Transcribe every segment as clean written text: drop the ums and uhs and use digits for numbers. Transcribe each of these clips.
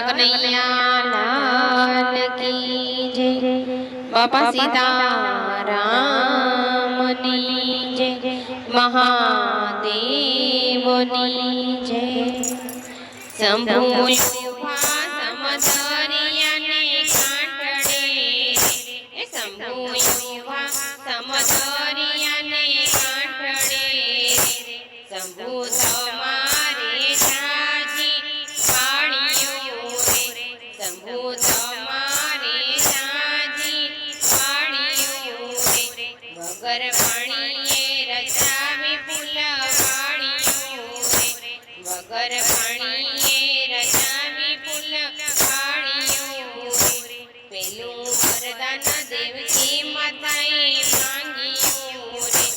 कन्हैया लाल की जय। बापा सीतारामनी जय। महादेवनी जय। शंभु युवा समदरिया ने कांठड़े, शंभु युवा समदरिया ने कांठड़े, शंभु तुम्हारे जाजी पाड़ियों रे, शंभु तुम्हारे जाजी पाड़ियों रे, वगर पाणिये रचावे फूलवाड़ियों रे, वगर पाणिये रचावे फूलवाड़ियों रे, पेलू वरदान देवकी माताए मांगियों रे,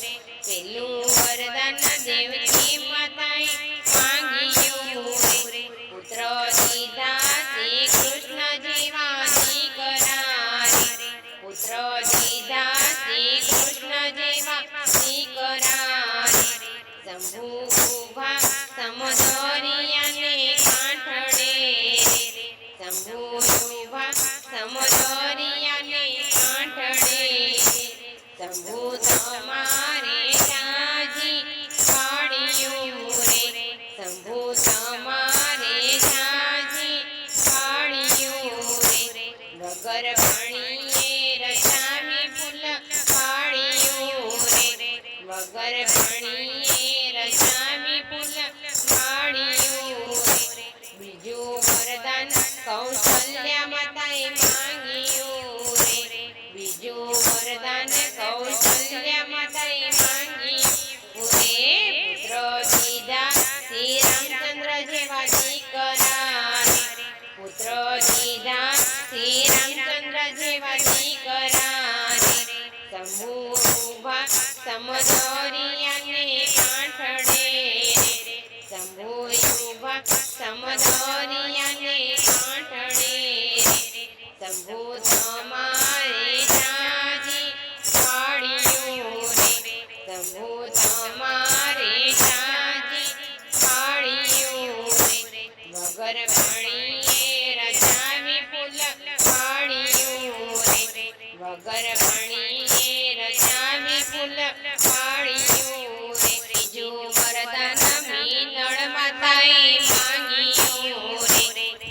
पेलू वरदान देवकी माताए मांगियों रे, पुत्र दीधा श्री कृष्ण जेवा दीकरा रे, पुत्र दीधा श्री कृष्ण जेवा दीकरा रे, शंभु उभा समदरिया ने कांठड़े रे, शंभु उभा समदरिया ने कांठड़े रे, शंभु तुम्हारे जाजी पाड़ियों रे, शंभु तुम्हारे जाजी पाड़ियों रे, वगर पाणिये रचावे फूलवाड़ियों रे, वगर पाणिये रचावे फूलवाड़ियों रे, बीजू वरदान कौशल्या माताए मांगियों रे, बीजू वरदान कौशल्या माताए मांगियों रे, पुत्र दीधा श्री रामचंद्र जेवा दीकरा रे, पुत्र दीधा श्री रामचंद्र जेवा दीकरा रे, शंभु उभा समदरिया ने कांठड़े रे, शंभु उभा समदरिया ने कांठड़े रे, शंभु तुम्हारे जाजी पाड़ियों रे, शंभु तुम्हारे जाजी पाड़ियों रे, वगर पाणिये रचावे फूलवाड़ियों रे, वगर पाणिये रचावे फूलवाड़ियों रे, त्रीजू वरदान मीनळ माताए मांगियों रे,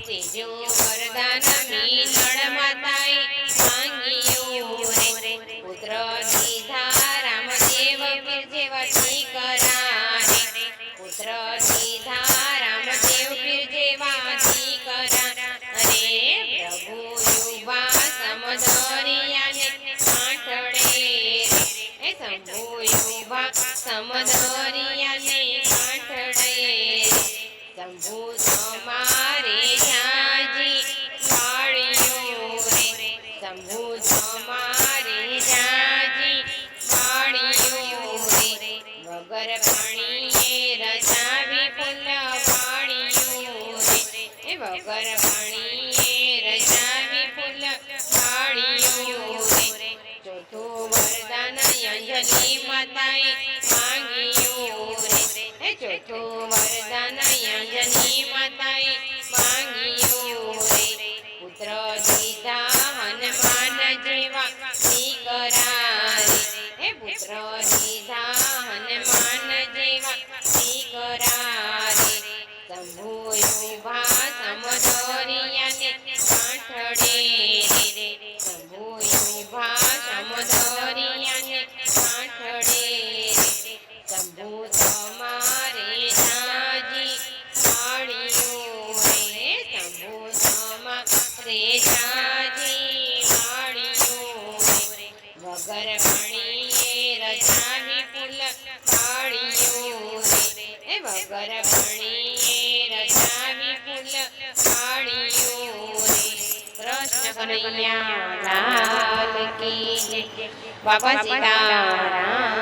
त्रीजू वरदान मीनळ माताए मांगियों रे, पुत्र दीधा रामदेव पीर जेवा दीकरा रे, पुत्र दीधा रामदेव पीर जेवा दीकरा रे, प्रभु युवा समदरिया ने कांठड़े रे, शंभु युवा समदरिया ने कांठड़े रे, शंभु तुम्हारे जाजी पाड़ियों रे, शंभु तुम्हारे जाजी पाड़ियों रे, वगर पाणिये रचावे फूलवाड़ियों रे, वगर पाणिये रचावे फूलवाड़ियों रे, चौथो वरदान अंजलि माताए मांगियों रे, चौथो वरदान अंजलि माताए मांगियों रे, पुत्र दीधा हनुमान जेवा दीकरा रे, पुत्र दीधा हनुमान जेवा दीकरा रे, शंभु उभा समदरिया ने कांठड़े रे, शंभु उभा समदरिया ने कांठड़े रे, शंभु तुम्हारे जाजी पाड़ियों रे, शंभु तुम्हारे जाजी पाड़ियों रे, वगर पाणिये रचावे फूलवाड़ियों रे, वगर पाणिये रचावे फूलवाड़ियों रे, कृष्ण कन्हैया लाल की जय। बापा सीतारामनी